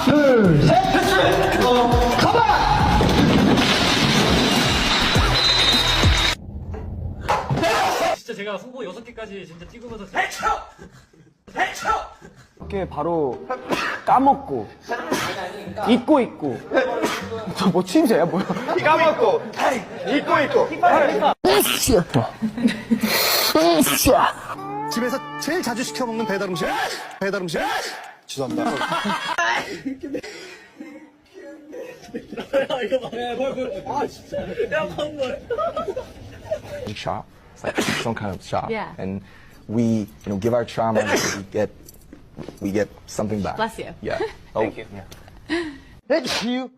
둘, 셋, 가봐! 진짜 제가 송보 6개까지 진짜 찍으면서 이렇게 바로 까먹고 잊고 저 뭐 침새야 뭐야? 까먹고, 잊고. 집에서 제일 자주 시켜 먹는 배달 음식? 죄송합니다. shop. It's like some kind of shop. Yeah. And we, give our trauma and we get something back. Bless you. Yeah. Thank you. Yeah. It's you.